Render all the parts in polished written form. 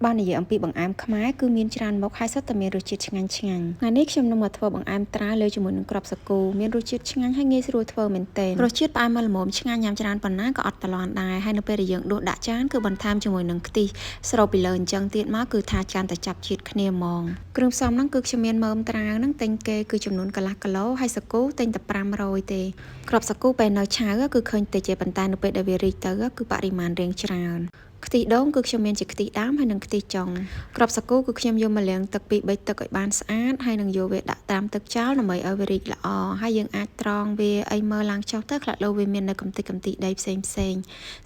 បាននិយាយអំពីបង្អែមខ្មែរគឺមានច្រើនមុខហើយសុទ្ធតែមានរសជាតិឆ្ងាញ់ថ្ងៃនេះខ្ញុំនឹងមកធ្វើបង្អែមត្រាវលើជាមួយនឹងគ្រាប់សាគូមានរសជាតិឆ្ងាញ់ហើយងាយស្រួលធ្វើមែនទែនរសជាតិផ្អែមមកល្មមឆ្ងាញ់ញ៉ាំច្រើនប៉ុណ្ណាក៏អត់តលាន់ដែរហើយនៅពេលដែលយើងដួសដាក់ចានគឺបន្ថែមជាមួយនឹងខ្ទិះស្រូបពីលើអញ្ចឹងទៀតមកគឺថាចាំតែចាប់ជាតិគ្នាហ្មងគ្រឿងផ្សំហ្នឹងគឺខ្ញុំមានមើមត្រាវហ្នឹងទិញគេគឺចំនួនកន្លះគីឡូហើយសាគូទិញតែ500ទេគ្រាប់សាគូពេលនៅឆៅគឺឃើញតិចទេប៉ុន្តែនៅពេលដែលវារីកទៅគឺបរិមាណរៀងច្រើនខ្ទិះដូងគឺខ្ញុំមានជាខ្ទិះដើមហើយនិងខ្ទិះចុងគ្រាប់សាគូគឺខ្ញុំយកមកលាងទឹកពី3ទឹកឲ្យបានស្អាតហើយនឹងយកវាដាក់តាមទឹកចោលដើម្បីឲ្យវារីកល្អហើយយើងអាចត្រងវាអីមើលឡើងចុះទៅខ្លះលោវាមាននៅកំតិចដីផ្សេង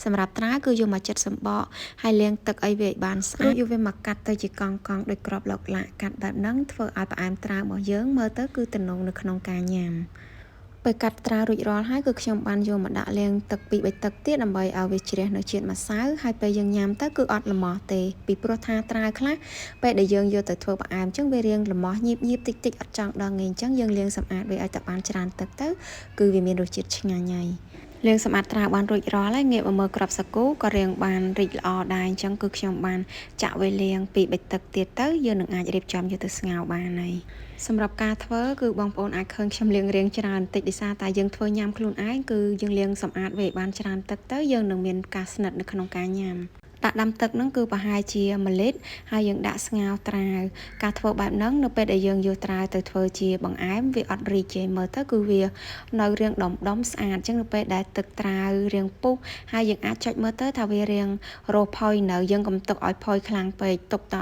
សម្រាប់ត្រាវគឺយកមកចិតសម្បកហើយលាងទឹកឲ្យវាឲ្យបានស្អាតយកវាមកកាត់ទៅជាកង់ដោយគ្រាប់ឡុកឡាក់កាត់បែបហ្នឹងធ្វើឲ្យផ្អែមត្រាវរបស់យើងមើលទៅគឺទំនងនៅក្នុងការញ៉ាំពេលកាត់ត្រាវរួចរាល់ហើយគឺខ្ញុំបានយកមកដាក់លាងទឹកពី3ទឹកទៀតដើម្បីឲ្យវាជ្រះនៅជាតិម្សៅហើយពេលយើងញ៉ាំទៅគឺអត់ល្មោះទេពីព្រោះថាត្រាវខ្លះពេលដែលយើងយកទៅធ្វើផ្អែមអញ្ចឹងវារៀងល្មោះញៀបតិចអត់ចង់ដល់ងាយអញ្ចឹងយើងលាងសម្អាតវាឲ្យតែបានច្រើនទឹកទៅគឺវាមានរសជាតិឆ្ងាញ់ហើយលាងសម្អាតត្រាវបានរួចរាល់ហើយងាកមកមើលគ្រាប់សាគូក៏រៀងបានរីកល្អដែរអញ្ចឹងគឺខ្ញុំបានចាក់វាលាងពី3ទឹកទៀតទៅយើងនឹងអាចរៀបចំយកទៅស្ងោរបានហើយសម្រាប់ការធ្វើគឺបងប្អូនអាចឃើញខ្ញុំលាងរៀងច្រើនតិចដោយសារតែយើងធ្វើញ៉ាំខ្លួនឯងគឺយើងលាងសម្អាតវាឲ្យបានច្រើនទឹកទៅយើងនឹងមានការស្និទ្ធនៅក្នុងការញ៉ាំដាក់ដាំទឹកហ្នឹងគឺប្រហែលជា1លីត្រហើយយើងដាក់ស្ងោរត្រាវការធ្វើបែបហ្នឹងនៅពេលដែលយើងយកត្រាវទៅធ្វើជាបង្អែមវាអត់រីកទេមើលទៅគឺវានៅរាងដុំស្អាតអញ្ចឹងនៅពេលដែលទឹកត្រាវរាងពុះហើយយើងអាចចុចមើលទៅថាវារាងរស់ផុយនៅយើងកុំទុកឲ្យផុយខ្លាំងពេកទុកត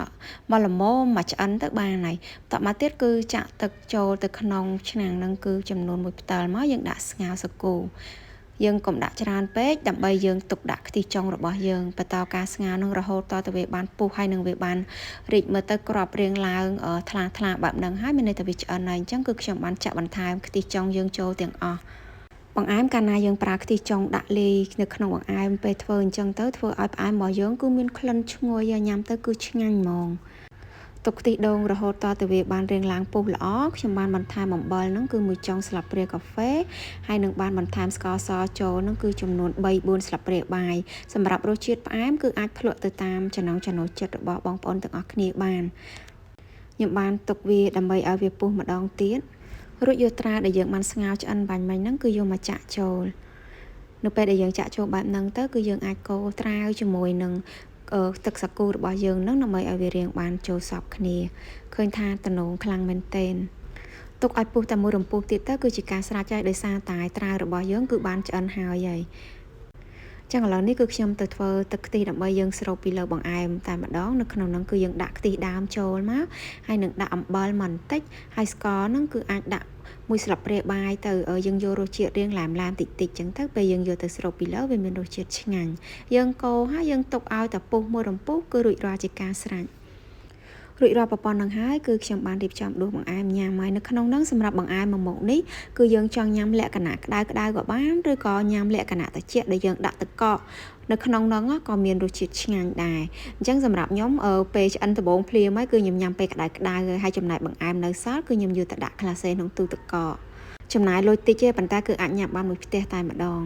មកល្មមមកឆ្អិនទៅបានហើយតមកទៀតគឺចាក់ទឹកចូលទៅក្នុងឆ្នាំងហ្នឹងគឺចំនួន1ផ្តិលមកយើងដាក់ស្ងោរសាគូយើងកុំដាក់ច្រើនពេកដើម្បីយើងទុកដាក់ខ្ទិះចុងរបស់យើងបន្តការស្ងោរនឹងរហូតតទៅវាបានពុះហើយនឹងវាបានរីកមើលទៅក្របរៀងឡើងថ្លាបែបហ្នឹងហើយមានន័យថាវាឆ្អិនហើយអញ្ចឹងគឺខ្ញុំបានចាក់បន្ថែមខ្ទិះចុងយើងចូលទាំងអស់បង្អែមកាលណាយើងប្រើខ្ទិះចុងដាក់លាយនៅក្នុងបង្អែមពេលធ្វើអញ្ចឹងទៅធ្វើឲ្យផ្អែមរបស់យើងគឺមានក្លិនឈ្ងុយញ៉ាំទៅគឺឆ្ងាញ់ហ្មងទុកខ្ទិះដូងរហូតតទៅវាបានរៀងឡើងពុះល្អខ្ញុំបានបន្ថែមអំបិលហ្នឹងគឺ1ចុងស្លាបព្រាកាហ្វេហើយនឹងបានបន្ថែមស្ករសចូលហ្នឹងគឺចំនួន3-4ស្លាបព្រាបាយសម្រាប់រសជាតិផ្អែមគឺអាចភ្លក់ទៅតាមចំណង់ចំណូលចិត្តរបស់បងប្អូនទាំងអស់គ្នាបានខ្ញុំបានទុកវាដើម្បីឲ្យវាពុះម្ដងទៀតរួចយកត្រាវដែលយើងបានស្ងោរឆ្អិនបាញ់មិញហ្នឹងគឺយកមកចាក់ចូលនៅពេលដែលយើងចាក់ចូលបែបហ្នឹងទៅគឺយើងអាចកូរត្រាវជាមួយនឹងទឹកសាគូរបស់យើងនឹងដើម្បីឲ្យវារៀងបានចូលសព្វគ្នាឃើញថាតំណងខ្លាំងមែនទែនទុកឲ្យពុះតែមួយរំពុះទៀតទៅគឺជាការស្រេចហើយដោយសារតែត្រាវរបស់យើងគឺបានឆ្អិនហើយចឹងឥឡូវនេះគឺខ្ញុំទៅធ្វើទឹកខ្ទិះដើម្បីយើងស្រូបពីលើបង្អែមតែម្ដងនៅក្នុងហ្នឹងគឺយើងដាក់ខ្ទិះដើមចូលមកហើយនឹងដាក់អំបិលបន្តិចហើយស្ករហ្នឹងគឺអាចដាក់1ស្លាបព្រាបាយទៅយើងយករសជាតិរៀងឡែមតិចចឹងទៅពេលយើងយកទៅស្រូបពីលើវាមានរសជាតិឆ្ងាញ់យើងកូរហើយយើងទុកឲ្យតែពុះមួយរំពុះគឺរួចរាល់ជាការស្រេចរួចរាល់ប្រព័ន្ធនឹងហើយគឺខ្ញុំបានរៀបចំដួសបង្អែមញ៉ាំហើយនៅក្នុងហ្នឹងសម្រាប់បង្អែមមួយមុខនេះគឺយើងចង់ញ៉ាំលក្ខណៈក្តៅក៏បានឬក៏ញ៉ាំលក្ខណៈត្រជាក់ដែលយើងដាក់ទឹកកកនៅក្នុងហ្នឹងក៏មានរសជាតិឆ្ងាញ់ដែរអញ្ចឹងសម្រាប់ខ្ញុំពេលឆ្អិនដំបូងភ្លាមហើយគឺខ្ញុំញ៉ាំពេលក្តៅហើយចំណែកបង្អែមនៅសល់គឺខ្ញុំយកទៅដាក់ក្លាសេក្នុងទូទឹកកកចំណាយលុយតិចទេប៉ុន្តែគឺអាចញ៉ាំបានមួយផ្ទះតែម្ដង